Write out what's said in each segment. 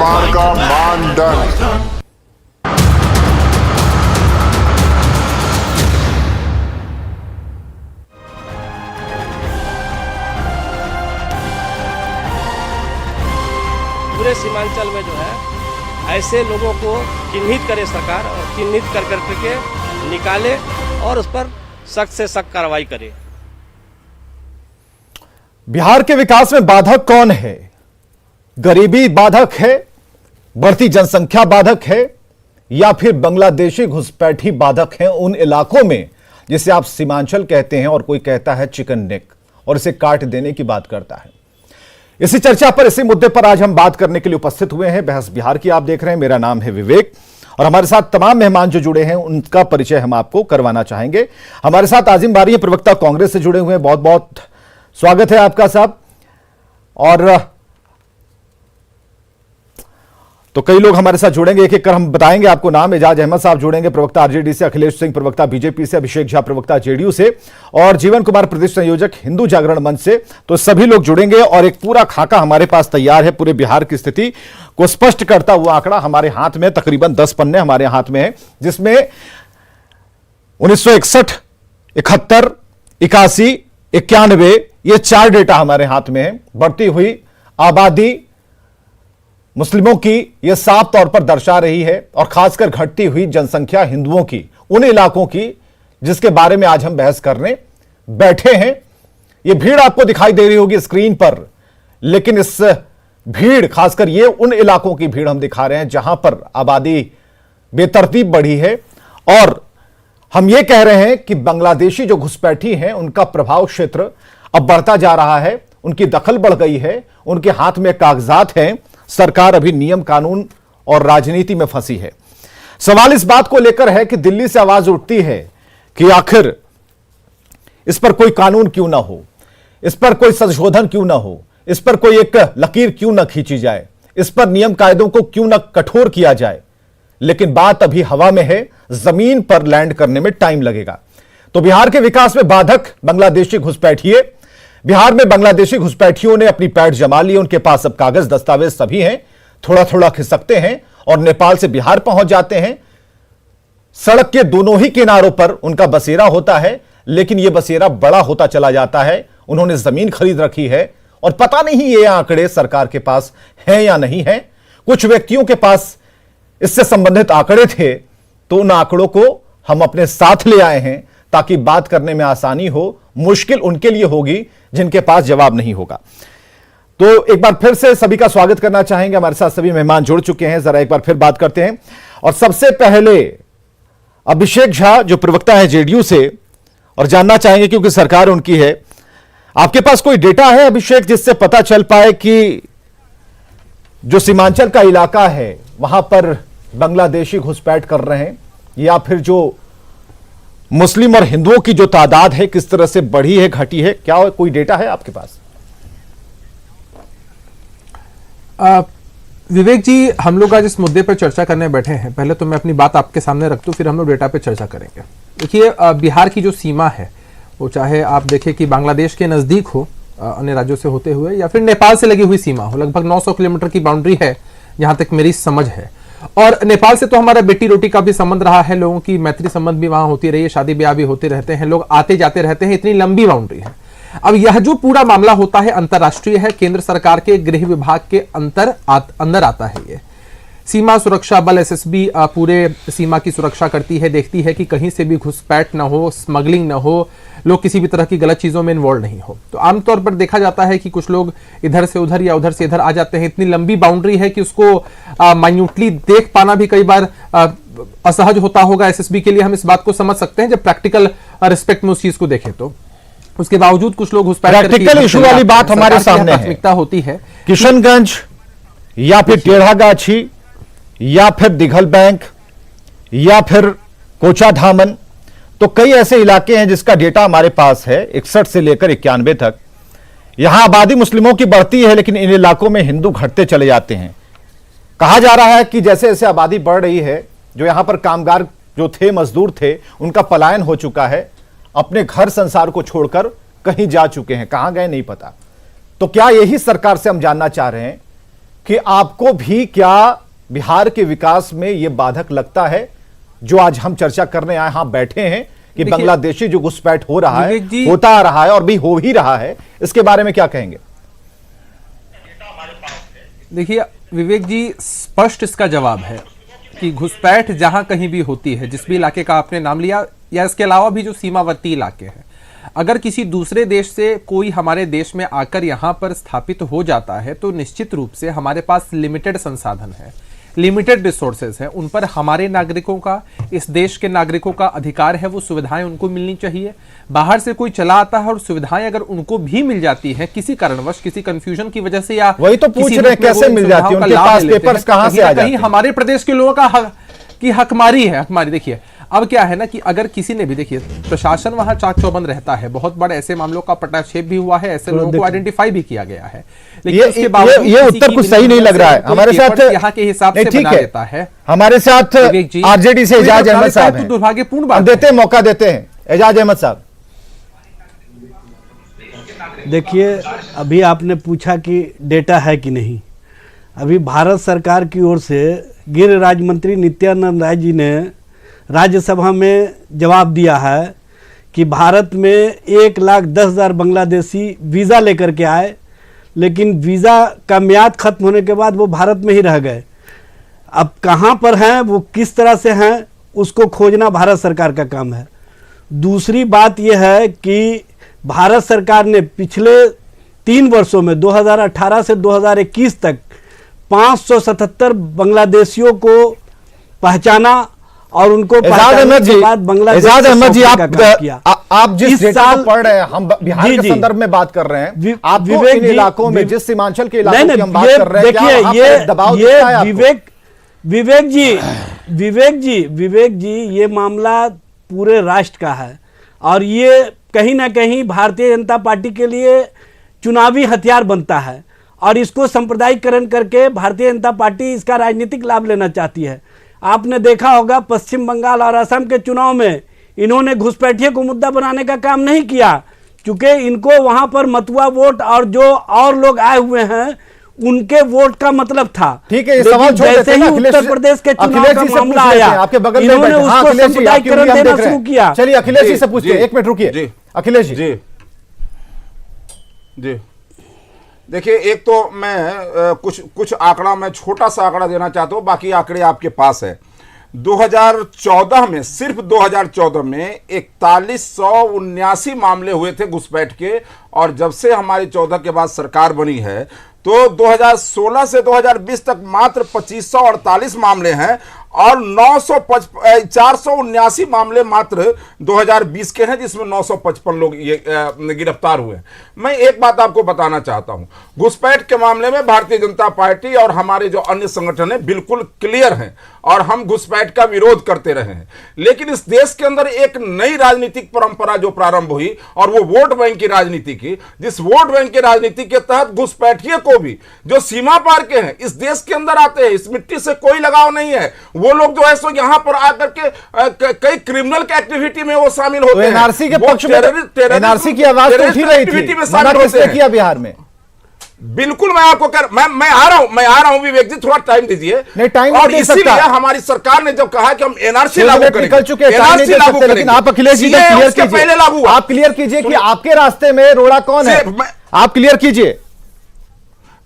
निर्माण का मानदंड। पूरे सीमांचल में जो है ऐसे लोगों को चिन्हित करे सरकार और चिन्हित कर करके निकाले और उस पर सख्त से सख्त कार्रवाई करे। बिहार के विकास में बाधक कौन है? गरीबी बाधक है, बढ़ती जनसंख्या बाधक है, या फिर बांग्लादेशी घुसपैठी बाधक है उन इलाकों में जिसे आप सीमांचल कहते हैं और कोई कहता है चिकन नेक और इसे काट देने की बात करता है। इसी चर्चा पर, इसी मुद्दे पर आज हम बात करने के लिए उपस्थित हुए हैं। बहस बिहार की आप देख रहे हैं। मेरा नाम है विवेक और हमारे साथ तमाम मेहमान जो जुड़े हैं उनका परिचय हम आपको करवाना चाहेंगे। हमारे साथ आजिम बारी प्रवक्ता कांग्रेस से जुड़े हुए हैं। बहुत बहुत स्वागत है आपका साहब। और तो कई लोग हमारे साथ जुड़ेंगे, एक एक कर हम बताएंगे आपको नाम। एजाज अहमद साहब जुड़ेंगे, प्रवक्ता आरजेडी से, अखिलेश सिंह प्रवक्ता बीजेपी से, अभिषेक झा प्रवक्ता जेडीयू से और जीवन कुमार प्रदेश संयोजक हिंदू जागरण मंच से। तो सभी लोग जुड़ेंगे और एक पूरा खाका हमारे पास तैयार है पूरे बिहार की स्थिति को स्पष्ट करता हुआ आंकड़ा हमारे हाथ में, तकरीबन 10 पन्ने हमारे हाथ में है, जिसमें 1961, 71, 81, 91 ये 4 डेटा हमारे हाथ में है। बढ़ती हुई आबादी मुस्लिमों की यह साफ तौर पर दर्शा रही है और खासकर घटती हुई जनसंख्या हिंदुओं की उन इलाकों की जिसके बारे में आज हम बहस करने बैठे हैं। यह भीड़ आपको दिखाई दे रही होगी स्क्रीन पर, लेकिन इस भीड़, खासकर ये उन इलाकों की भीड़ हम दिखा रहे हैं जहां पर आबादी बेतरतीब बढ़ी है और हम ये कह रहे हैं कि बांग्लादेशी जो घुसपैठी हैं उनका प्रभाव क्षेत्र अब बढ़ता जा रहा है, उनकी दखल बढ़ गई है, उनके हाथ में कागजात हैं। सरकार अभी नियम कानून और राजनीति में फंसी है। सवाल इस बात को लेकर है कि दिल्ली से आवाज उठती है कि आखिर इस पर कोई कानून क्यों ना हो, इस पर कोई संशोधन क्यों ना हो, इस पर कोई एक लकीर क्यों ना खींची जाए, इस पर नियम कायदों को क्यों ना कठोर किया जाए। लेकिन बात अभी हवा में है, जमीन पर लैंड करने में टाइम लगेगा। तो बिहार के विकास में बाधक बांग्लादेशी घुसपैठिए। बिहार में बांग्लादेशी घुसपैठियों ने अपनी पैठ जमा ली, उनके पास अब कागज दस्तावेज सभी हैं, थोड़ा थोड़ा खिसकते हैं और नेपाल से बिहार पहुंच जाते हैं। सड़क के दोनों ही किनारों पर उनका बसेरा होता है, लेकिन यह बसेरा बड़ा होता चला जाता है। उन्होंने जमीन खरीद रखी है और पता नहीं ये आंकड़े सरकार के पास हैं या नहीं है। कुछ व्यक्तियों के पास इससे संबंधित आंकड़े थे, तो उन आंकड़ों को हम अपने साथ ले आए हैं ताकि बात करने में आसानी हो। मुश्किल उनके लिए होगी जिनके पास जवाब नहीं होगा। तो एक बार फिर से सभी का स्वागत करना चाहेंगे। हमारे साथ सभी मेहमान जुड़ चुके हैं, जरा एक बार फिर बात करते हैं। और सबसे पहले अभिषेक झा जो प्रवक्ता है जेडीयू से, और जानना चाहेंगे क्योंकि सरकार उनकी है, आपके पास कोई डेटा है अभिषेक जिससे पता चल पाए कि जो सीमांचल का इलाका है वहां पर बांग्लादेशी घुसपैठ कर रहे हैं, या फिर जो मुस्लिम और हिंदुओं की जो तादाद है किस तरह से बढ़ी है, घटी है? क्या कोई डेटा है आपके पास? विवेक जी, हम लोग आज इस मुद्दे पर चर्चा करने बैठे हैं। पहले तो मैं अपनी बात आपके सामने रख दूं, फिर हम लोग डेटा पे चर्चा करेंगे। देखिए, बिहार की जो सीमा है वो चाहे आप देखें कि बांग्लादेश के नजदीक हो अन्य राज्यों से होते हुए, या फिर नेपाल से लगी हुई सीमा हो, लगभग 900 किलोमीटर की बाउंड्री है जहां तक मेरी समझ है। और नेपाल से तो हमारा बेटी रोटी का भी संबंध रहा है, लोगों की मैत्री संबंध भी वहां होती रही है, शादी ब्याह भी होते रहते हैं, लोग आते जाते रहते हैं, इतनी लंबी बाउंड्री है। अब यह जो पूरा मामला होता है अंतरराष्ट्रीय है, केंद्र सरकार के गृह विभाग के अंदर आता है। ये सीमा सुरक्षा बल एसएसबी पूरे सीमा की सुरक्षा करती है, देखती है कि कहीं से भी घुसपैठ ना हो, स्मगलिंग ना हो, लोग किसी भी तरह की गलत चीजों में इन्वॉल्व नहीं हो। तो आमतौर पर देखा जाता है कि कुछ लोग इधर से उधर या उधर से इधर आ जाते हैं। इतनी लंबी बाउंड्री है कि उसको माइन्यूटली देख पाना भी कई बार असहज होता होगा एसएसबी के लिए। हम इस बात को समझ सकते हैं जब प्रैक्टिकल रिस्पेक्ट में उस चीज को देखें तो। उसके बावजूद कुछ लोग घुसपैठ प्रैक्टिकल इशू वाली बात हमारे सामने प्राथमिकता होती है। किशनगंज या फिर टेढ़ागाछी या फिर दिघल बैंक या फिर कोचाधामन, तो कई ऐसे इलाके हैं जिसका डेटा हमारे पास है 61 से लेकर 91 तक। यहां आबादी मुस्लिमों की बढ़ती है, लेकिन इन इलाकों में हिंदू घटते चले जाते हैं। कहा जा रहा है कि जैसे जैसे आबादी बढ़ रही है, जो यहां पर कामगार जो थे, मजदूर थे, उनका पलायन हो चुका है, अपने घर संसार को छोड़कर कहीं जा चुके हैं, कहां गए नहीं पता। तो क्या यही सरकार से हम जानना चाह रहे हैं कि आपको भी क्या बिहार के विकास में यह बाधक लगता है जो आज हम चर्चा करने आए यहां बैठे हैं कि बांग्लादेशी जो घुसपैठ हो रहा है, होता आ रहा है और भी हो ही रहा है, इसके बारे में क्या कहेंगे? देखिए विवेक जी, स्पष्ट इसका जवाब है कि घुसपैठ जहां कहीं भी होती है, जिस भी इलाके का आपने नाम लिया या इसके अलावा भी जो सीमावर्ती इलाके हैं, अगर किसी दूसरे देश से कोई हमारे देश में आकर यहां पर स्थापित हो जाता है तो निश्चित रूप से हमारे पास लिमिटेड संसाधन है, लिमिटेड रिसोर्सेज है, उन पर हमारे नागरिकों का, इस देश के नागरिकों का अधिकार है, वो सुविधाएं उनको मिलनी चाहिए। बाहर से कोई चला आता है और सुविधाएं अगर उनको भी मिल जाती हैं किसी कारणवश, किसी कंफ्यूजन की वजह से, या वही तो पूछ रहे हैं कैसे मिल जाती है, उनके पास पेपर्स कहां से आ जाते हैं? हमारे प्रदेश के लोगों का हकमारी है, हकमारी। देखिए अब क्या है ना कि अगर किसी ने भी, देखिए प्रशासन वहां चाक चौबंद रहता है, बहुत बड़ा ऐसे मामलों का पटाक्षेप भी हुआ है, ऐसे लोगों को आइडेंटिफाई भी किया गया है, लेकिन उसके बावजूद ये उत्तर कुछ सही नहीं लग रहा है हमारे साथ। यहाँ के हिसाब से बना देता है। हमारे साथ आरजेडी से एजाज अहमद साहब हैं, दुर्भाग्यपूर्ण बात देते हैं, मौका देते हैं। एजाज अहमद साहब, देखिए अभी आपने पूछा कि डेटा है कि नहीं। अभी भारत सरकार की ओर से गृह राज्य मंत्री नित्यानंद राय जी ने राज्यसभा में जवाब दिया है कि भारत में 1,10,000 बांग्लादेशी वीज़ा लेकर के आए, लेकिन वीज़ा का म्याद खत्म होने के बाद वो भारत में ही रह गए। अब कहाँ पर हैं, वो किस तरह से हैं, उसको खोजना भारत सरकार का काम है। दूसरी बात यह है कि भारत सरकार ने पिछले 3 वर्षों में 2018 से 2021 तक 577 बांग्लादेशियों को पहचाना और उनको पहचानने के बाद बांग्लादेश आप जिस डेटा को पढ़ रहे हैं, हम बिहार के संदर्भ में बात कर रहे हैं, आपको इन इलाकों में, जिस सीमांचल के इलाकों की हम बात कर रहे हैं, देखिए ये विवेक जी ये मामला पूरे राष्ट्र का है और ये कहीं ना कहीं भारतीय जनता पार्टी के लिए चुनावी हथियार बनता है और इसको सांप्रदायिकरण करके भारतीय जनता पार्टी इसका राजनीतिक लाभ लेना चाहती है। आपने देखा होगा पश्चिम बंगाल और असम के चुनाव में इन्होंने घुसपैठिए को मुद्दा बनाने का काम नहीं किया, क्योंकि इनको वहां पर मतुआ वोट और जो और लोग आए हुए हैं उनके वोट का मतलब था। ठीक है, ये सवाल छोड़ देते हैं। उत्तर प्रदेश के चुनाव का मामला आया, आपके बगल में इन्होंने उसको सांप्रदायिकरण देना शुरू किया। चलिए अखिलेश जी से पूछिए, 1 मिनट रुकिए। अखिलेश जी जी देखिए, एक तो मैं कुछ आंकड़ा, मैं छोटा सा आंकड़ा देना चाहता हूं, बाकी आंकड़े आपके पास है। 2014 में, सिर्फ 2014 में 4179 मामले हुए थे घुसपैठ के, और जब से हमारी 14 के बाद सरकार बनी है तो 2016 से 2020 तक मात्र 2548 मामले हैं और 479 मामले मात्र 2020 के हैं, जिसमें 955 लोग ये गिरफ्तार हुए। मैं एक बात आपको बताना चाहता हूं, घुसपैठ के मामले में भारतीय जनता पार्टी और हमारे जो अन्य संगठन हैं बिल्कुल क्लियर हैं और हम घुसपैठ का विरोध करते रहे हैं। लेकिन इस देश के अंदर एक नई राजनीतिक परंपरा जो प्रारंभ हुई और वो वोट बैंक की राजनीति की, जिस वोट बैंक की राजनीति के तहत घुसपैठिए को भी, जो सीमा पार के हैं, इस देश के अंदर आते हैं, इस मिट्टी से कोई लगाव नहीं है, वो लोग जो है सो यहां पर आकर के कई क्रिमिनल की एक्टिविटी में वो शामिल होते हैं। एनआरसी के पक्ष में, एनआरसी की आवाज तो उठी रही थी, मना किसने किया बिहार में? बिल्कुल, मैं आपको मैं आ रहा हूं विवेक जी, थोड़ा टाइम दीजिए। नहीं, टाइम और नहीं दे सकता। इसीलिए हमारी सरकार ने जब कहा कि हम एनआरसी लागू करेंगे, निकल चुके हैं, लेकिन आप अखिलेश जी क्लियर कीजिए, पहले लागू, आप क्लियर कीजिए कि आपके रास्ते में रोड़ा कौन है, आप क्लियर कीजिए।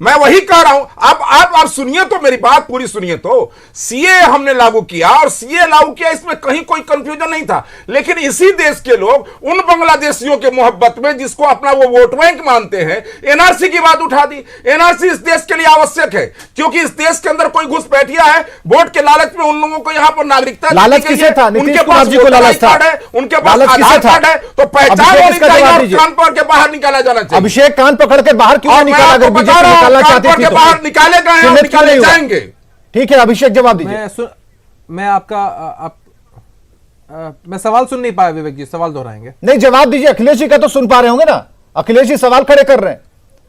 मैं वही कह रहा हूं। आप सुनिए तो, मेरी बात पूरी सुनिए तो। सीए हमने लागू किया और सीए लागू किया, इसमें कहीं कोई कंफ्यूजन नहीं था, लेकिन इसी देश के लोग उन बांग्लादेशियों के मोहब्बत में, जिसको अपना वो वोट बैंक मानते हैं, एनआरसी की बात उठा दी। एनआरसी इस देश के लिए आवश्यक है, क्योंकि इस देश के अंदर कोई घुसपैठिया है, वोट के लालच में उन लोगों को यहां पर नागरिकता, लालच किसे था? उनके पास लालच है, उनके पास आधार कार्ड है, तो पहचान होनी चाहिए, कान पकड़ के बाहर निकाला जाना चाहिए। अभिषेक कान पकड़ के बाहर क्यों निकाला? अगर बीजेपी चाहती थी तो निकाले गए हैं, निकाले जाएंगे। ठीक है, अभिषेक जवाब दीजिए। मैं आपका मैं सवाल सुन नहीं पाया विवेक जी, सवाल दोहराएंगे? नहीं, जवाब दीजिए। अखिलेश जी का तो सुन पा रहे होंगे ना, अखिलेश जी सवाल खड़े कर रहे हैं,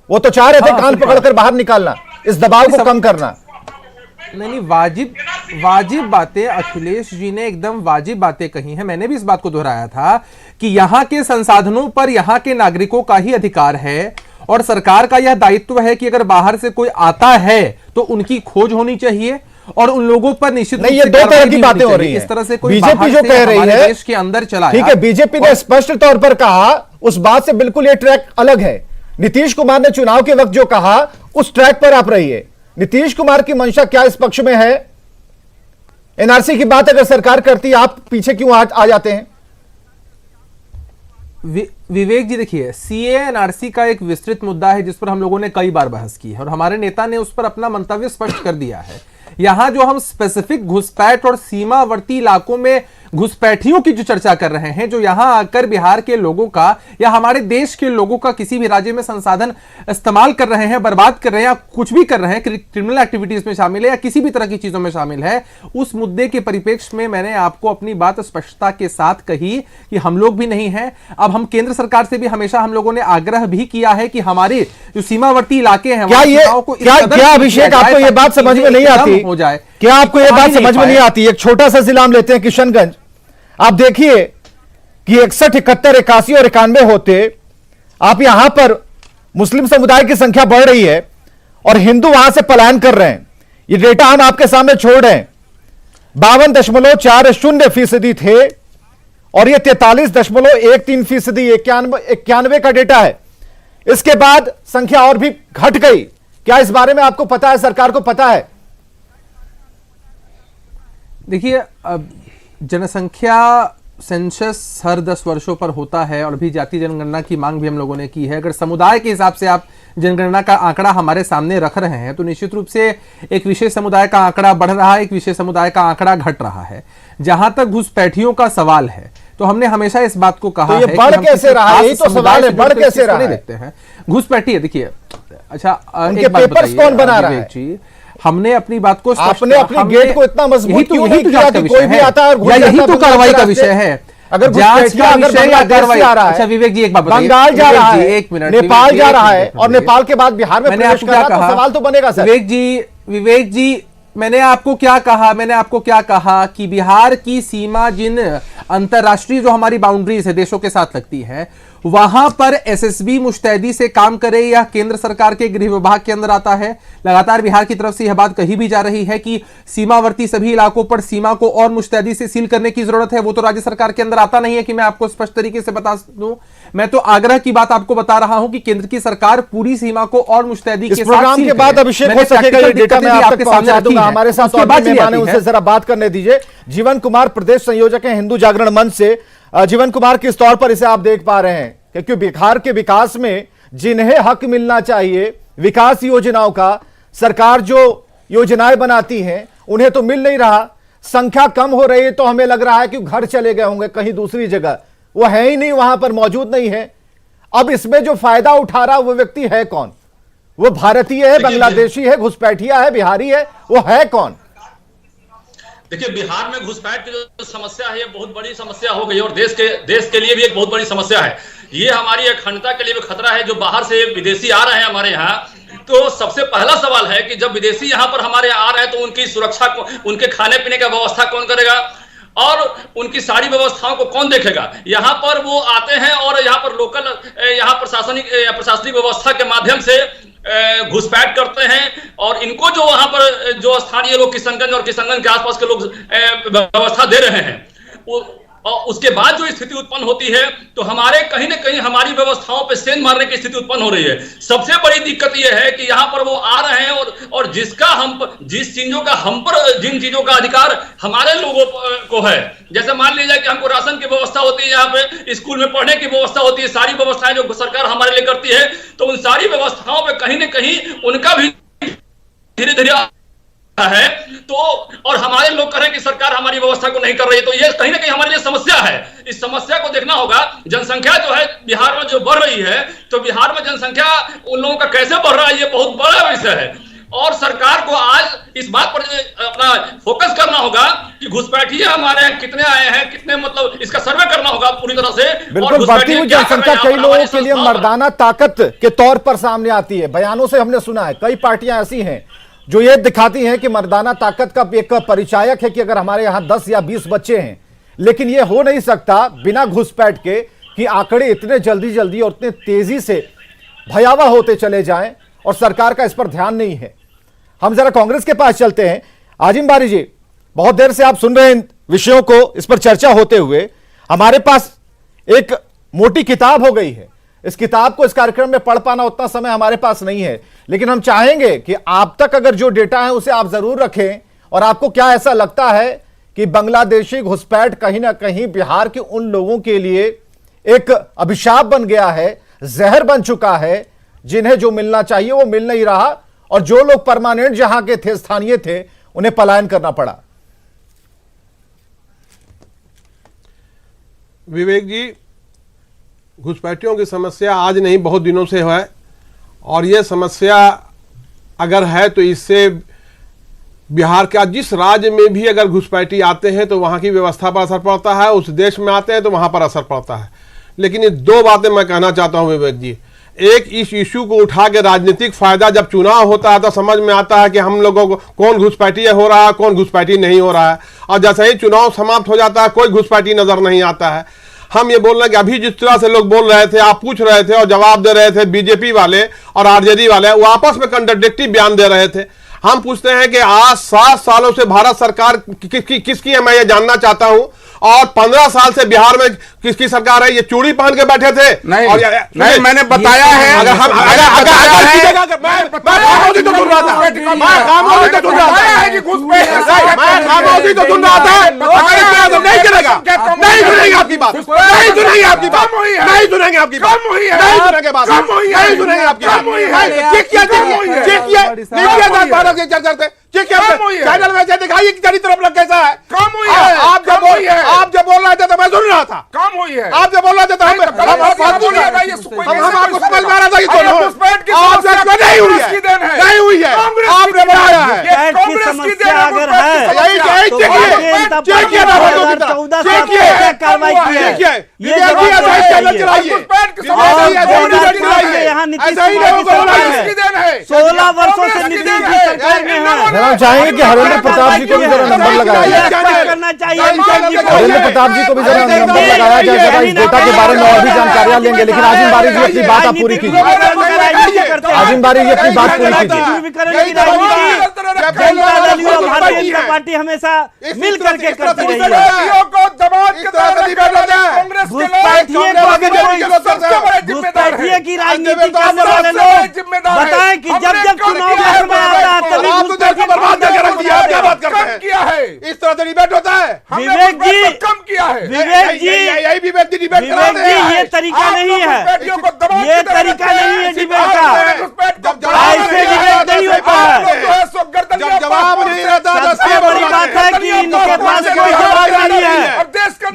वो तो चाह रहे थे कान पकड़कर बाहर निकालना, इस दबाव को कम करना। नहीं, वाजिब बातें अखिलेश जी ने एकदम वाजिब बातें कही हैं। मैंने भी इस बात को दोहराया था कि यहां के संसाधनों पर यहां के नागरिकों का ही अधिकार है और सरकार का यह दायित्व है कि अगर बाहर से कोई आता है तो उनकी खोज होनी चाहिए और उन लोगों पर निश्चित नहीं, ये दो तरह की बातें हो रही हैं। इस तरह से कोई बीजेपी जो कह रही है देश के अंदर चला, ठीक है, बीजेपी ने स्पष्ट तौर पर कहा, उस बात से बिल्कुल ये ट्रैक अलग है। नीतीश कुमार ने चुनाव के वक्त जो कहा उस ट्रैक पर आप रहिए। नीतीश कुमार की मंशा क्या इस पक्ष में है? एनआरसी की बात अगर सरकार करती है, आप पीछे क्यों आ जाते हैं? विवेक जी, देखिए, सीए एनआरसी का एक विस्तृत मुद्दा है जिस पर हम लोगों ने कई बार बहस की है और हमारे नेता ने उस पर अपना मंतव्य स्पष्ट कर दिया है। यहां जो हम स्पेसिफिक घुसपैठ और सीमावर्ती इलाकों में घुसपैठियों की जो चर्चा कर रहे हैं, जो यहां आकर बिहार के लोगों का या हमारे देश के लोगों का किसी भी राज्य में संसाधन इस्तेमाल कर रहे हैं, बर्बाद कर रहे हैं या कुछ भी कर रहे हैं, क्रिमिनल एक्टिविटीज में शामिल है या किसी भी तरह की चीजों में शामिल है, उस मुद्दे के परिप्रेक्ष्य में मैंने आपको अपनी बात स्पष्टता के साथ कही कि हम लोग भी नहीं हैं। अब हम केंद्र सरकार से भी हमेशा हम लोगों ने आग्रह भी किया है कि हमारे जो सीमावर्ती इलाके हैं, क्या अभिषेक आपको यह बात समझ में नहीं आती हो जाए? क्या आपको यह बात समझ में नहीं आती? एक छोटा सा जिला हम लेते हैं, किशनगंज। आप देखिए कि 61, 71, 81 और 91 होते, आप यहां पर मुस्लिम समुदाय की संख्या बढ़ रही है और हिंदू वहां से पलायन कर रहे हैं। ये डेटा हम आपके सामने छोड़ रहे हैं। 52.40% थे और ये 43.13%, 91 का डेटा है। इसके बाद संख्या और भी घट गई। क्या इस बारे में आपको पता है, सरकार को पता है? देखिए, जनसंख्या सेंसस हर 10 वर्षों पर होता है और भी जाति जनगणना की मांग भी हम लोगों ने की है। अगर समुदाय के हिसाब से आप जनगणना का आंकड़ा हमारे सामने रख रहे हैं तो निश्चित रूप से एक विशेष समुदाय का आंकड़ा बढ़ रहा है, एक विशेष समुदाय का आंकड़ा घट रहा है। जहां तक घुसपैठियों का सवाल है तो हमने हमेशा इस बात को कहा तो ये बढ़ कैसे रहा है? यही तो सवाल है, बढ़ कैसे रहा है? देखते हैं घुसपैठी है। देखिए, अच्छा, उनके पेपर्स कौन बना रहा है? हमने अपनी बात को, आपने अपने गेट को इतना मजबूत क्यों नहीं किया कि कोई भी आता है और यही तो कार्रवाई का विषय है। अगर जांच का विषय या कार्रवाई आ रहा है। अच्छा विवेक जी, एक बात बताइए, बंगाल जा रहा है, एक मिनट, नेपाल जा रहा है और नेपाल के बाद बिहार में प्रवेश कर रहा है, तो सवाल तो बनेगा सर। विवेक जी, मैंने आपको क्या कहा कि बिहार की सीमा जिन अंतरराष्ट्रीय जो हमारी बाउंड्रीज है देशों के साथ लगती है, वहां पर एसएसबी मुस्तैदी से काम करे या केंद्र सरकार के गृह विभाग के अंदर आता है। लगातार बिहार की तरफ से यह बात कही भी जा रही है कि सीमावर्ती सभी इलाकों पर सीमा को और मुस्तैदी से सील करने की जरूरत है। वो तो राज्य सरकार के अंदर आता नहीं है कि मैं आपको स्पष्ट तरीके से बता दूं। मैं तो आग्रह की बात आपको बता रहा हूं कि केंद्र की सरकार पूरी सीमा को और मुस्तैदी के साथ प्रोग्राम के बाद अभिषेक हो सकेगा ये डेटा मैं आपके सामने दूंगा। हमारे साथ और मेहमान हैं, उनसे जरा बात करने दीजिए। जीवन कुमार प्रदेश संयोजक हैं हिंदू जागरण मंच से। जीवन कुमार, किस तौर पर इसे आप देख पा रहे हैं? क्योंकि बिहार के विकास में जिन्हें हक मिलना चाहिए विकास योजनाओं का, सरकार जो योजनाएं बनाती हैं उन्हें तो मिल नहीं रहा। संख्या कम हो रही है तो हमें लग रहा है कि घर चले गए होंगे कहीं दूसरी जगह, वो है ही नहीं, वहां पर मौजूद नहीं है। अब इसमें जो फायदा उठा रहा वो व्यक्ति है कौन? वो भारतीय है, बांग्लादेशी है, घुसपैठिया है, बिहारी है, वो है कौन? देखिए, बिहार में घुसपैठ की जो समस्या है ये बहुत बड़ी समस्या हो गई और देश के लिए भी एक बहुत बड़ी समस्या है। ये हमारी अखंडता के लिए भी खतरा है। जो बाहर से विदेशी आ रहे हैं हमारे यहाँ, तो सबसे पहला सवाल है कि जब विदेशी यहाँ पर हमारे यहाँ आ रहे हैं तो उनकी सुरक्षा को, उनके खाने पीने का व्यवस्था कौन करेगा और उनकी सारी व्यवस्थाओं को कौन देखेगा? यहाँ पर वो आते हैं और यहाँ पर लोकल यहाँ प्रशासनिक व्यवस्था के माध्यम से घुसपैठ करते हैं और इनको जो वहां पर जो स्थानीय लोग किशनगंज और किशनगंज के आसपास के लोग व्यवस्था दे रहे हैं, उसके बाद जो स्थिति उत्पन्न होती है तो हमारे कहीं ना कहीं हमारी व्यवस्थाओं पे सेंध मारने की स्थिति उत्पन्न हो रही है। सबसे बड़ी दिक्कत यह है कि यहाँ पर वो आ रहे हैं और जिस चीजों का हम पर जिन चीजों का अधिकार हमारे लोगों को है, जैसे मान लीजिए कि हमको राशन की व्यवस्था होती है, यहाँ पे स्कूल में पढ़ने की व्यवस्था होती है, सारी व्यवस्थाएं जो सरकार हमारे लिए करती है, तो उन सारी व्यवस्थाओं पर कहीं ना कहीं उनका भी धीरे धीरे है। तो और हमारे लोग कह रहे हैं कि सरकार हमारी व्यवस्था को नहीं कर रही है, तो ये कहीं ना कहीं हमारे लिए समस्या है। इस समस्या को देखना होगा। जनसंख्या जो है बिहार में जो बढ़ रही है, तो बिहार में जनसंख्या उन लोगों का कैसे बढ़ रहा है ये बहुत बड़ा विषय है और सरकार को आज इस बात पर अपना फोकस करना होगा कि घुसपैठिए हमारे यहाँ कितने आए हैं, कितने, मतलब इसका सर्वे करना होगा पूरी तरह से। बिल्कुल, बढ़ती हुई जनसंख्या कई लोगों के लिए मर्दाना ताकत के तौर पर सामने आती है। बयानों से हमने सुना है कई पार्टियां ऐसी हैं जो ये दिखाती हैं कि मर्दाना ताकत का एक परिचायक है कि अगर हमारे यहाँ 10 या 20 बच्चे हैं, लेकिन ये हो नहीं सकता बिना घुसपैठ के कि आंकड़े इतने जल्दी और इतने तेजी से भयावह होते चले जाएं और सरकार का इस पर ध्यान नहीं है। हम जरा कांग्रेस के पास चलते हैं। आजिम बारी जी, बहुत देर से आप सुन रहे हैं इन विषयों को, इस पर चर्चा होते हुए। हमारे पास एक मोटी किताब हो गई है, इस किताब को इस कार्यक्रम में पढ़ पाना उतना समय हमारे पास नहीं है, लेकिन हम चाहेंगे कि आप तक अगर जो डेटा है उसे आप जरूर रखें। और आपको क्या ऐसा लगता है कि बांग्लादेशी घुसपैठ कहीं ना कहीं बिहार के उन लोगों के लिए एक अभिशाप बन गया है, जहर बन चुका है, जिन्हें जो मिलना चाहिए वो मिल नहीं रहा, और जो लोग परमानेंट जहां के थे, स्थानीय थे, उन्हें पलायन करना पड़ा? विवेक जी, घुसपैठियों की समस्या आज नहीं बहुत दिनों से है, और यह समस्या अगर है तो इससे बिहार का जिस राज्य में भी अगर घुसपैठी आते हैं तो वहाँ की व्यवस्था पर असर पड़ता है, उस देश में आते हैं तो वहाँ पर असर पड़ता है। लेकिन ये दो बातें मैं कहना चाहता हूँ विवेक जी। एक, इस इशू को उठा के राजनीतिक फायदा, जब चुनाव होता है तो समझ में आता है कि हम लोगों को कौन घुसपैठी हो रहा है, कौन घुसपैठी नहीं हो रहा है, और जैसे ही चुनाव समाप्त हो जाता है कोई घुसपैठी नजर नहीं आता है। हम ये बोल रहे हैं कि अभी जिस तरह से लोग बोल रहे थे, आप पूछ रहे थे और जवाब दे रहे थे, बीजेपी वाले और आरजेडी वाले वो आपस में कंट्राडिक्टिव बयान दे रहे थे। हम पूछते हैं कि आज 7 सालों से भारत सरकार किसकी है, मैं ये जानना चाहता हूं, और 15 साल से बिहार में किसकी सरकार है? ये चूड़ी पहन के बैठे थे। नहीं, और नहीं, मैंने बताया है। अगर हम मैं खामोशी तो सुन रहा था, मैं खामोशी तो सुन रहा था, नहीं चलेगा, नहीं सुनेंगे आपकी बात, नहीं सुनेंगे आपकी बात, नहीं सुनेंगे आपकी बात, नहीं सुनेंगे बात, नहीं सुनेंगे आपकी बात। चैनल में दिखाइए कि तेरी तरफ लग कैसा है। काम हुई है। आप जब बोल रहे थे तो मैं सुन रहा था। काम हुई है। आप जब बोल रहे थे तो हम आपको समझ में आ रहा था कि नहीं हुई है, नहीं हुई है, आपने बनाया है। कांग्रेस की अगर है, यहाँ नीतीश कुमार 16 वर्षों से नीतीश की सरकार में है। हम चाहेंगे कि हरेंद्र प्रताप जी को भी जरा नंबर लगाया जाए, करना चाहिए। हरेंद्र प्रताप जी को भी जरा नंबर लगाया जाए, जरा इस डेटा के बारे में और भी जानकारियां लेंगे। लेकिन आजिम बारी जी अपनी बात आप पूरी कीजिए। आजिम बारी जी अपनी बात पूरी कीजिए। भारतीय जनता पार्टी हमेशा मिल करके करती रही है। घुसपैठिए की राजनीति करने वाले लोग बताएं कि जब जब चुनाव का समय आता है तभी किया है। इस तरह से डिबेट होता है। विवेक जी, कम किया है। विवेक जी, यही विवेक जी डिबेट विवेक जी, ये तरीका नहीं है, ये तरीका नहीं है डिबेट का। ऐसे डिबेट नहीं होता है। जब जवाब नहीं रहता सबसे बड़ी बात है कि इनके पास कोई जवाब नहीं है।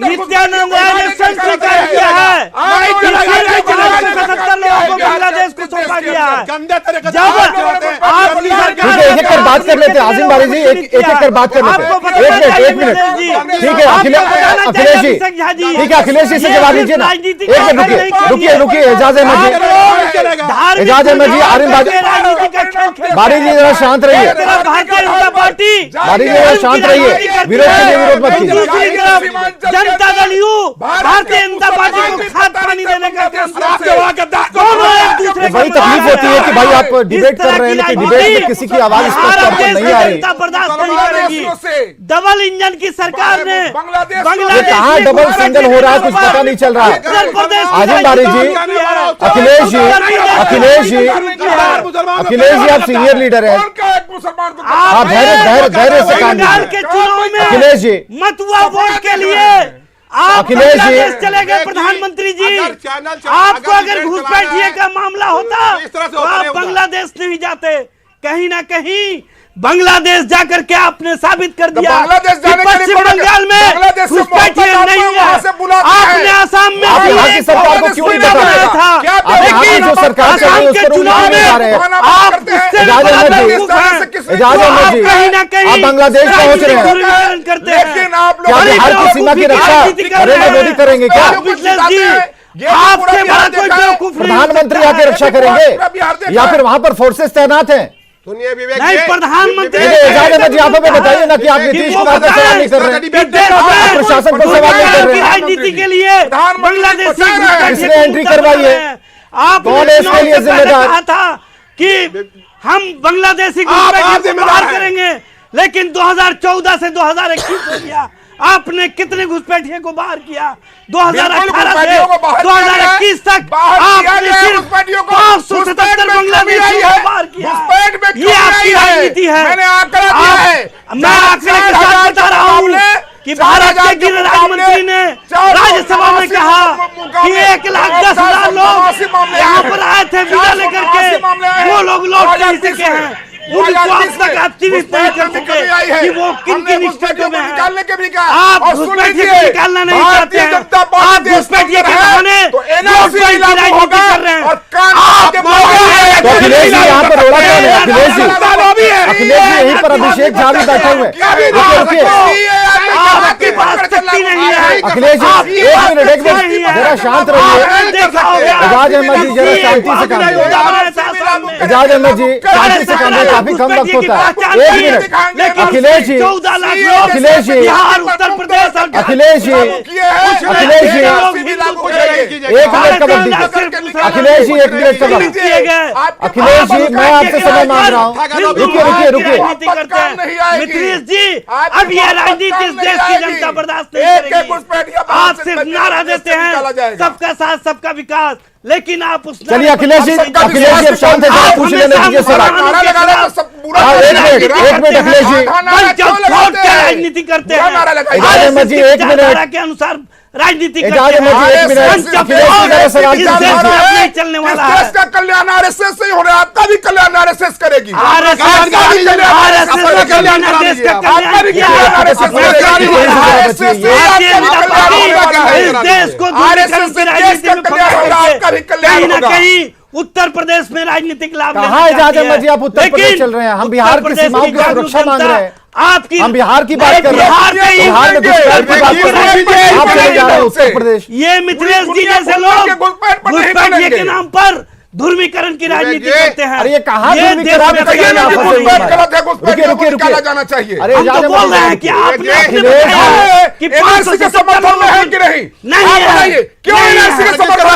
नित्यानंद राय ने स्वयं स्वीकार किया है, 77 लोगों को बांग्लादेश को सौंपा गया है। जब आपकी सरकार, एक एक कर बात कर लेते हैं आजिम बारी जी, एक एक कर बात कर लेते हैं। एक मिनट, ठीक है अखिलेश जी, ठीक है अखिलेश जी से जवाब लीजिए ना। एक मिनट रुकिए, एजाज अहमद जी, एजाज अहमद जी, आरिम बारी जी जरा शांत रहिए, भारतीय जनता पार्टी, बारी जी जरा शांत रहिए, विरोध के लिए विरोध मत कीजिए। दूसरी तरफ जनता दल यू भारतीय जनता पार्टी को खाद पानी देने का बड़ी तकलीफ होती है कि भाई आप डिबेट कर रहे हैं लेकिन डिबेट में किसी की आवाज स्पष्ट तौर पर नहीं आ रही। बर्दाश्त नहीं करेगी। डबल इंजन की सरकार ने ये कहाँ डबल सिंगल हो रहा है कुछ पता नहीं चल रहा है। आजिम बारी जी, अखिलेश जी, आप सीनियर लीडर हैं, आप धैर्य से काम कीजिए। अखिलेश जी, मतुआ वोट के लिए आप अखिलेश जी, बांग्लादेश चले गए प्रधानमंत्री जी। आपको अगर घुसपैठिए का मामला होता तो आप बांग्लादेश नहीं जाते। कहीं ना कहीं बांग्लादेश जाकर के आपने साबित कर दिया कि पश्चिम बंगाल में घुसपैठिए नहीं है। आपने आसाम में की सरकार को क्यों नहीं बताया था? लेकिन जो सरकार के चुनाव में आप कहीं ना कहीं आप बांग्लादेश पहुंच रहे हैं करते हैं। क्या बिहार की सीमा की रक्षा नरेंद्र मोदी करेंगे क्या? आपसे बड़ा कोई बेवकूफ नहीं। प्रधानमंत्री आके रक्षा करेंगे या फिर वहां पर फोर्सेस तैनात हैं? सुनिए विवेक नहीं, प्रधानमंत्री एजाज अहमद जी, आप हमें बताइए ना कि आप नीतीश कुमार पर सवाल नहीं कर रहे हैं, प्रशासन पर सवाल नहीं कर रहे हैं। राजनीति के लिए बांग्लादेश किसने एंट्री करवाई है? आपने कौन है इसके लिए जिम्मेदार? कहा था कि हम बांग्लादेशी घुसपैठियों को बाहर करेंगे, लेकिन 2014 से 2021 हो गया, आपने कितने घुसपैठियों को बाहर किया? 2018 से 2021 तक आपने सिर्फ 577 बांग्लादेशियों को बाहर किया। ये आपकी राजनीति है। मैंने आंकड़ा दिया है। मैं आंकड़े के साथ बता रहा हूँ कि भारत के गृह राज्य मंत्री ने राज्यसभा में कहा कि 1,10,000 लोग यहाँ पर आए थे वीजा लेकर के, वो लोग लौट नहीं सके हैं, उनको अब तक आप चिन्हित नहीं कर सके कि वो किन किन स्टेटों में है। आप घुसपैठियों को निकालना नहीं चाहते हैं, आप घुसपैठियों के बहाने वोट बैंक की राजनीति कर रहे हैं। तो अखिलेश जी यहाँ पर रोड़ा कौन है? अखिलेश जी यहीं पर अभिषेक झा भी बैठे हुए हैं। रुकिए आपके पास शक्ति नहीं है। अखिलेश जी एक मिनट जरा शांत रहिए। एजाज अहमद जी जरा शांति से काम करें। एजाज अहमद जी शांति से काम करें, काफी कम वक्त होता है। एक मिनट अखिलेश जी, अखिलेश जी, उत्तर प्रदेश, अखिलेश जी, अखिलेश जी एक मिनट का वक्त दीजिए। अखिलेश जी एक मिनट का वक्त। अखिलेश जी मैं आपसे समय मांग रहा हूँ। रुकिए मिथिलेश जी, अब ये राजनीति इस देश की जनता बर्दाश्त नहीं करेगी। आप सिर्फ नारा देते हैं सबका साथ सबका विकास, लेकिन आप उस चलिए अखिलेश जी अब शांत है, पूछ लेने दीजिए सवाल। एक मिनट अखिलेश जी राजनीति करते हैं अहमद जी एक मिनट के अनुसार राजनीति एजाज अहमद जी एक मिनट अखिलेश जी जरा सवाल नहीं चलने वाला है। देश का कल्याण आरएसएस से ही हो रहा है, आपका भी कल्याण आरएसएस करेगी। कहीं ना कहीं उत्तर प्रदेश में राजनीतिक लाभ कहाँ एजाज अहमद जी आप उत्तर प्रदेश चल रहे हैं? हम बिहार की सीमाओं की सुरक्षा मांग रहे हैं। आपकी हम बिहार की बात कर रहे हैं, बिहार में घुसपैठ की बात कर रहे हैं, आप चले जा रहे हैं उत्तर प्रदेश। ये मिथिलेश जी जैसे लोग घुसपैठ के नाम पर ध्रुवीकरण की राजनीति करते हैं। अरे ये कहाँ रुकिए रुकिए जाना चाहिए। अरे हम तो बोल रहे हैं कि आपने कि एनआरसी के समर्थन में है कि नहीं? नहीं, क्यों एनआरसी के समर्थन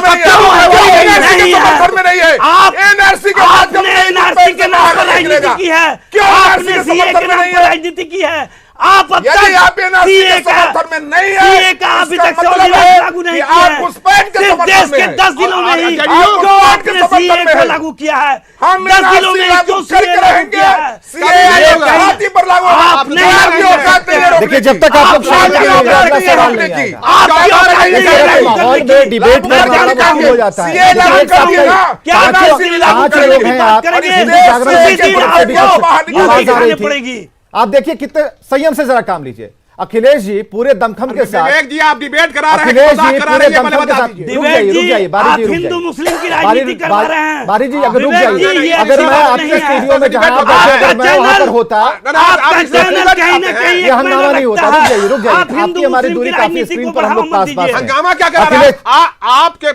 में नहीं है? आप एनआरसी के आपने एनआरसी के नाम पर राजनीति की है, क्यों आपने सीए के नाम पर राजनीति की है। आप अब तक सीए का अभी तक लागू नहीं किया है। सिर्फ देश के 10 जिलों में ही क्यों आपने सीए को लागू किया है? 10 जिलों में ही क्यों सीए लागू किया है? देखिए जब तक आप लोग सवाल नहीं आएगा, माहौल में डिबेट में हो जाता है। आप देखिए कितने संयम से जरा काम लीजिए। अखिलेश जी पूरे दमखम के साथ, विवेक जी आप डिबेट करा रहे हैं, अखिलेश जी पूरे दमखम के साथ, रुक जाइए बारी जी, हिंदू मुस्लिम की राजनीति करवा रहे हैं। बारी जी अगर रुक जाइए, अगर मैं आपके स्टूडियो में जहां आप बैठे अगर मैं वहां पर होता, आपका चैनल कहीं ना कहीं ये हंगामा नहीं होता। रुक जाइए आपकी हमारी दूरी काफी स्क्रीन पर हम लोग पास पास हैं। हंगामा क्या कर रहा है आपके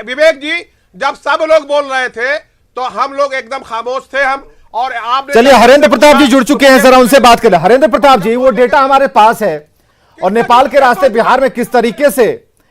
विवेक जी? जब सब लोग बोल रहे थे तो हम लोग एकदम खामोश थे। हम और आप चलिए हरेंद्र प्रताप जी जुड़ चुके हैं, जरा उनसे बात करें। हरेंद्र प्रताप जी वो डेटा हमारे पास है और नेपाल के रास्ते बिहार में किस तरीके से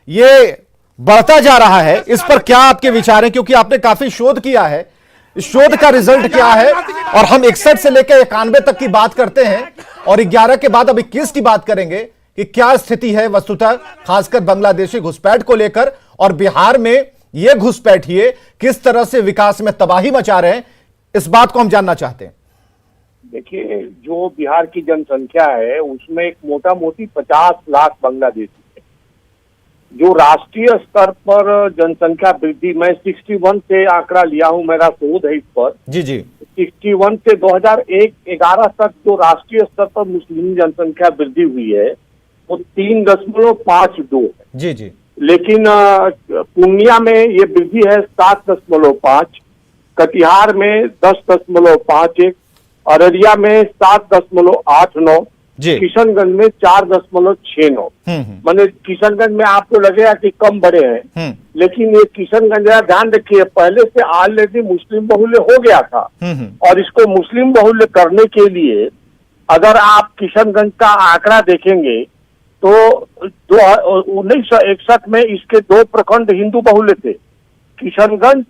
ये बढ़ता जा रहा है, इस पर क्या आपके विचार हैं? क्योंकि आपने काफी शोध किया है, इस शोध का रिजल्ट क्या है? और हम 61 से लेकर 91 तक की बात करते हैं और 11 के बाद अब 21 की बात करेंगे कि क्या स्थिति है वस्तुतः, खासकर बांग्लादेशी घुसपैठ को लेकर। और बिहार में ये घुसपैठिए किस तरह से विकास में तबाही मचा रहे हैं, इस बात को हम जानना चाहते हैं। देखिए जो बिहार की जनसंख्या है उसमें एक मोटा मोटी 50 लाख बांग्लादेशी है। जो राष्ट्रीय स्तर पर जनसंख्या वृद्धि, मैं 61 से आंकड़ा लिया हूं, मेरा शोध है इस पर। जी 61 से 2011 तक जो राष्ट्रीय स्तर पर मुस्लिम जनसंख्या वृद्धि हुई है वो 3.52 है। जी लेकिन पूर्णिया में ये वृद्धि है 7.5, कटिहार में 10.51, अररिया में 7.89, किशनगंज में 4.69। माने किशनगंज में आपको लगेगा कि कम बड़े हैं, लेकिन ये किशनगंज ध्यान रखिए पहले से ऑलरेडी मुस्लिम बहुल्य हो गया था। और इसको मुस्लिम बहुल्य करने के लिए अगर आप किशनगंज का आंकड़ा देखेंगे तो 1961 में इसके 2 प्रखंड हिंदू बहुल्य थे, किशनगंज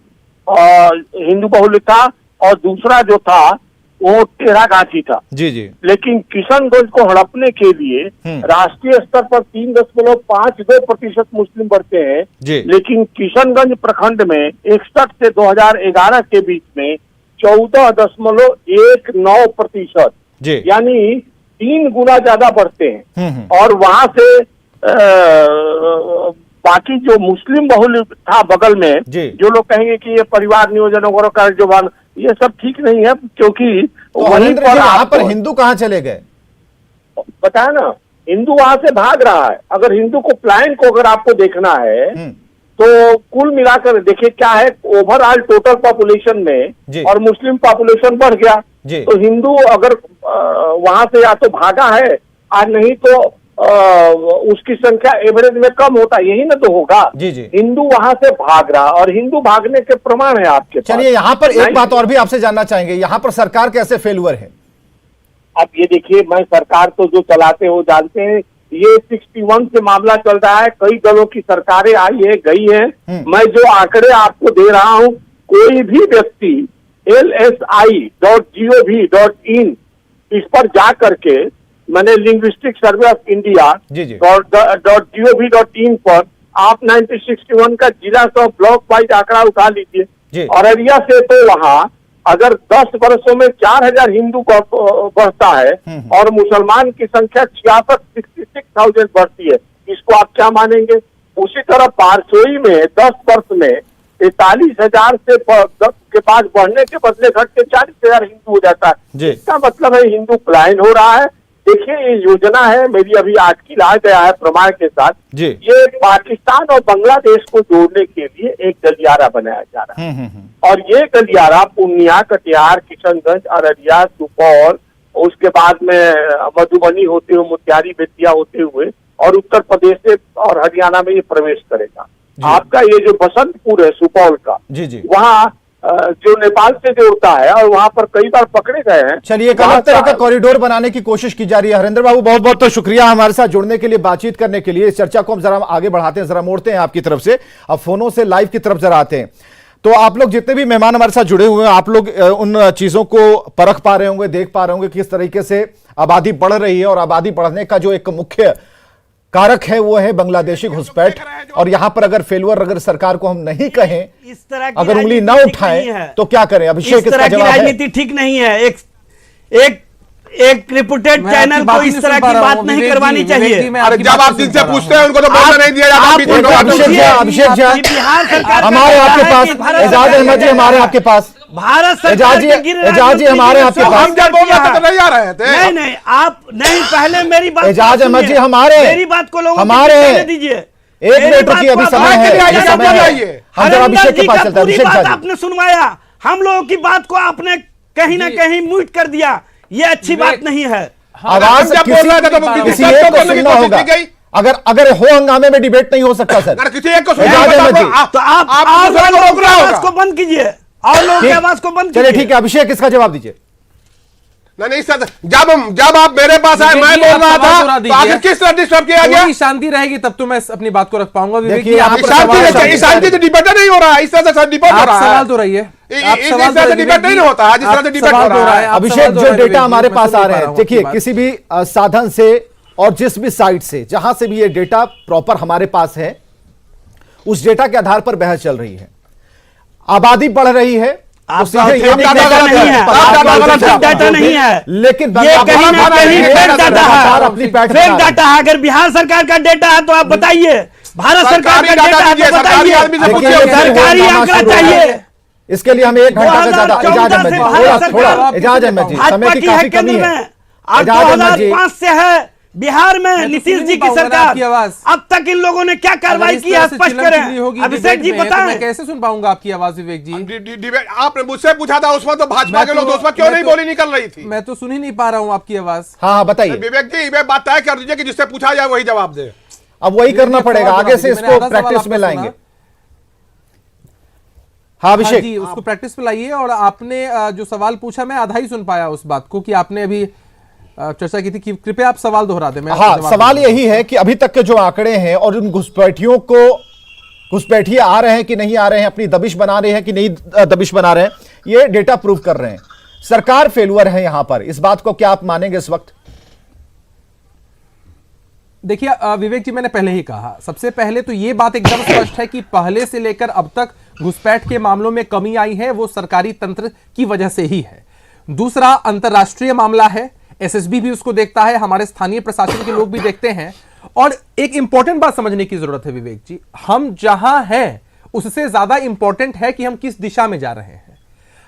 हिंदू बहुल था और दूसरा जो था वो टेढ़ागाछी था। जी जी। लेकिन किशनगंज को हड़पने के लिए राष्ट्रीय स्तर पर 3.52% मुस्लिम बढ़ते हैं, लेकिन किशनगंज प्रखंड में 61 से 2011 के बीच में 14.19% यानी 3 गुना ज्यादा बढ़ते हैं। और वहां से बाकी जो मुस्लिम बहुल था बगल में, जो लोग कहेंगे कि ये परिवार नियोजन वगैरह का जो ये सब ठीक नहीं है, क्योंकि तो वहीं पर यहाँ पर हिंदू कहाँ चले गए? बताया ना, हिंदू वहां से भाग रहा है। अगर हिंदू को प्लान को अगर आपको देखना है तो कुल मिलाकर देखिए क्या है, ओवरऑल टोटल पॉपुलेशन में और मुस्लिम पॉपुलेशन बढ़ गया, तो हिंदू अगर वहां से या तो भागा है और नहीं तो उसकी संख्या एवरेज में कम होता, यही ना तो होगा। हिंदू वहां से भाग रहा और हिंदू भागने के प्रमाण है आपके पास। चलिए यहाँ पर एक बात और भी आपसे जानना चाहेंगे, यहाँ पर सरकार कैसे फेल्यूर है? अब ये देखिए, मैं सरकार तो जो चलाते हो जानते हैं, ये 61 से मामला चल रहा है, कई दलों की सरकारें आई है गई है। मैं जो आंकड़े आपको दे रहा हूँ, कोई भी व्यक्ति lsi.gov.in इस पर जा करके, मैंने linguistic survey of India .gov.in पर आप 1961 का जिला सौ ब्लॉक वाइज आंकड़ा उठा लीजिए। अररिया से तो वहाँ अगर 10 वर्षों में 4000 हिंदू बढ़ता है और मुसलमान की संख्या 66,000 बढ़ती है, इसको आप क्या मानेंगे? उसी तरह पारसोई में 10 वर्ष में 43,000 से के पास बढ़ने के बदले घट के 40,000 हिंदू हो जाता है। इसका मतलब है हिंदू पलायन हो रहा है। देखिए, ये योजना है मेरी, अभी आज की लाया गया है प्रमाण के साथ। ये पाकिस्तान और बांग्लादेश को जोड़ने के लिए एक गलियारा बनाया जा रहा है और ये गलियारा पूर्णिया, कटिहार, किशनगंज, अररिया, सुपौल, उसके बाद में मधुबनी होते हुए, मोतिहारी, बेतिया होते हुए और उत्तर प्रदेश से और हरियाणा में ये प्रवेश करेगा। आपका ये जो बसंतपुर है सुपौल का, वहाँ जो नेपाल से जोड़ता है और वहां पर कई बार पकड़े गए हैं। चलिए, एक अलग तरह का कॉरिडोर बनाने की कोशिश की जा रही है। हरेंद्र बाबू, बहुत बहुत तो शुक्रिया हमारे साथ जुड़ने के लिए, बातचीत करने के लिए। इस चर्चा को हम जरा आगे बढ़ाते हैं, जरा मोड़ते हैं आपकी तरफ से, अब फोनों से लाइव की तरफ जरा आते हैं। तो आप लोग जितने भी मेहमान हमारे साथ जुड़े हुए हैं, आप लोग उन चीजों को परख पा रहे होंगे, देख पा रहे होंगे किस तरीके से आबादी बढ़ रही है और आबादी बढ़ने का जो एक मुख्य कारक है वो है बांग्लादेशी घुसपैठ। और यहां पर अगर फेलुअर, अगर सरकार को हम नहीं कहें, इस तरह की अगर उंगली ना उठाएं तो क्या करें? अभिषेक, इस तरह की राजनीति ठीक नहीं है। एक रिपोर्टेड चैनल को इस तरह की बात नहीं करवानी चाहिए। अरे जब आप जिनसे पूछते हैं उनको तो बोलना नहीं दिया जाता। अभिषेक जी, बिहार सरकार हमारे आपके पास, एजाज अहमद जी हमारे आपके पास, भारत सरकार एजाज जी हमारे आपके पास, हम जब बोल रहे थे तो नहीं आ रहे थे। नहीं, आप नहीं, पहले मेरी बात, एजाज अहमद जी हमारे, मेरी बात को लोगों हमारे दीजिए। एक मिनट रुकिए, अभी समय है, हम जरा अभिषेक के पास चलते हैं। अभिषेक जी, आपने सुनवाया, हम लोगों की बात को आपने कहीं ना कहीं म्यूट कर दिया, ये अच्छी बात नहीं है। आवाज किसी एक को सुनना होगा। अगर हो हंगामे में डिबेट नहीं हो सकता सर। किसी एक को तो आप आवाज को बंद कीजिए और लोगों की आवाज को बंद कीजिए। चलिए ठीक है, अभिषेक इसका जवाब दीजिए। नहीं सर, जब आप मेरे पास आए, मैं बोल रहा था तो आगे किस तरह डिस्टर्ब किया गया? शांति रहेगी तब तो मैं अपनी बात को रख पाऊंगा। शांति तो डिबेट नहीं हो रहा है, इस तरह से डिबेट हो रहा है। सवाल तो रही है, डिबेट नहीं होता है जिस तरह से डिबेट हो रहा है। अभिषेक, जो डेटा हमारे पास आ रहे हैं, देखिए किसी भी साधन से और जिस भी साइट से, जहां से भी ये डेटा प्रॉपर हमारे पास है, उस डेटा के आधार पर बहस चल रही है। आबादी बढ़ रही है, डाटा नहीं है, लेकिन ये कहीं ना कहीं फेक डाटा है, फेक डाटा है। अगर बिहार सरकार का डेटा है तो आप बताइए, भारत सरकार का डेटा है तो बताइए, सरकारी आंकड़ा चाहिए। इसके लिए हमें 1 घंटा से ज्यादा, एजाज अहमद जी थोड़ा, एजाज अहमद जी, समय की काफी कमी है। अब 2005 से है बिहार में नीतीश जी की सरकार, अब तक इन लोगों ने क्या कार्रवाई की है, स्पष्ट करें। अभिषेक जी बताएं। मैं कैसे सुन पाऊंगा आपकी आवाज विवेक जी? आपने मुझसे पूछा था उसमें, तो भाजपा के लोग उसमें क्यों नहीं बोली निकल रही थी? मैं तो सुन ही नहीं पा रहा हूँ आपकी आवाज। हाँ बताइए विवेक जी, बात तय कर दीजिए कि जिससे पूछा जाए वही जवाब दे। अब वही करना पड़ेगा, आगे से इसको प्रैक्टिस में लाएंगे। हाँ अभिषेक जी, उसको प्रैक्टिस में लाइए। और आपने जो सवाल पूछा, मैं आधा ही सुन पाया उस बात को कि आपने अभी चर्चा की थी कि कृपया आप सवाल दोहरा दें। हाँ, सवाल यही है कि अभी तक के जो आंकड़े हैं और उन घुसपैठियों को घुसपैठिए आ रहे हैं कि नहीं आ रहे हैं, अपनी दबिश बना रहे हैं कि नहीं दबिश बना रहे हैं, ये डेटा प्रूव कर रहे हैं। सरकार फेलुअर है यहां पर, इस बात को क्या आप मानेंगे इस वक्त? देखिए विवेक जी, मैंने पहले ही कहा, सबसे पहले तो ये बात एकदम स्पष्ट है कि पहले से लेकर अब तक घुसपैठ के मामलों में कमी आई है, वो सरकारी तंत्र की वजह से ही है। दूसरा, अंतर्राष्ट्रीय मामला है, एसएसबी भी उसको देखता है, हमारे स्थानीय प्रशासन के लोग भी देखते हैं। और एक इंपॉर्टेंट बात समझने की जरूरत है विवेक जी, हम जहां हैं उससे ज्यादा इंपॉर्टेंट है कि हम किस दिशा में जा रहे हैं।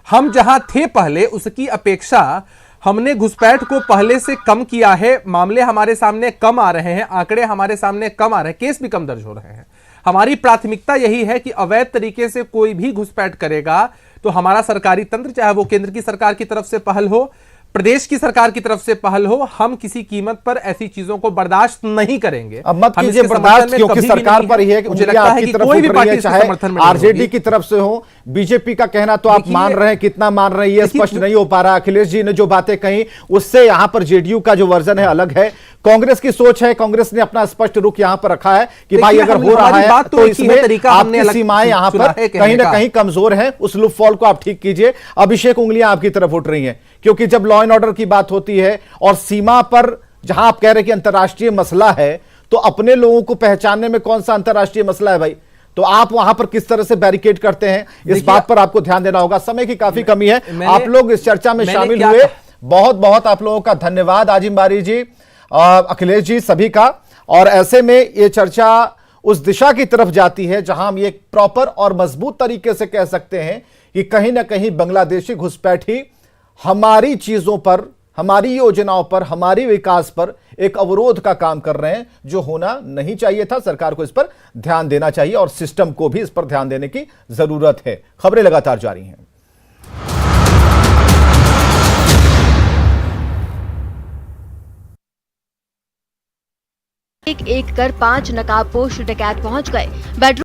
हम जहां थे पहले, उसकी अपेक्षा हमने घुसपैठ को पहले से कम किया है, मामले हमारे सामने कम आ रहे हैं, आंकड़े हमारे सामने कम आ रहे हैं, केस भी कम दर्ज हो रहे हैं। हमारी प्राथमिकता यही है कि अवैध तरीके से कोई भी घुसपैठ करेगा तो हमारा सरकारी तंत्र, चाहे वो केंद्र की सरकार की तरफ से पहल हो, प्रदेश की सरकार की तरफ से पहल हो, हम किसी कीमत पर ऐसी चीजों को बर्दाश्त नहीं करेंगे। अब मत कीजिए बर्दाश्त, क्योंकि सरकार पर ही है, मुझे लगता है कि कोई भी पार्टी समर्थन में आरजेडी की तरफ से हो, बीजेपी का कहना तो आप मान रहे हैं, कितना मान रहे हैं ये स्पष्ट नहीं हो पा रहा। अखिलेश जी ने जो बातें कही उससे यहां पर जेडीयू का जो वर्जन है अलग है। कांग्रेस की सोच है, कांग्रेस ने अपना स्पष्ट रुख यहां पर रखा है कि भाई अगर हो रहा है तो इसमें आपकी सीमाएं यहां पर कहीं ना कहीं कमजोर है, उस लूप फॉल को आप ठीक कीजिए। अभिषेक, उंगलियां आपकी तरफ उठ रही हैं, क्योंकि जब लॉ एंड ऑर्डर की बात होती है और सीमा पर जहां आप कह रहे हैं कि अंतर्राष्ट्रीय मसला है, तो अपने लोगों को पहचानने में कौन सा अंतर्राष्ट्रीय मसला है भाई? तो आप वहां पर किस तरह से बैरिकेड करते हैं, इस बात पर आपको ध्यान देना होगा। समय की काफी कमी है, आप लोग इस चर्चा में शामिल हुए, बहुत बहुत आप लोगों का धन्यवाद। आजिम बारी जी, अखिलेश जी, सभी का। और ऐसे में ये चर्चा उस दिशा की तरफ जाती है जहां हम ये प्रॉपर और मजबूत तरीके से कह सकते हैं कि कहीं ना कहीं बांग्लादेशी घुसपैठी हमारी चीजों पर, हमारी योजनाओं पर, हमारी विकास पर एक अवरोध का काम कर रहे हैं, जो होना नहीं चाहिए था। सरकार को इस पर ध्यान देना चाहिए और सिस्टम को भी इस पर ध्यान देने की जरूरत है। खबरें लगातार जारी हैं। एक एक कर 5 नकाबपोश डकैत पहुंच गए।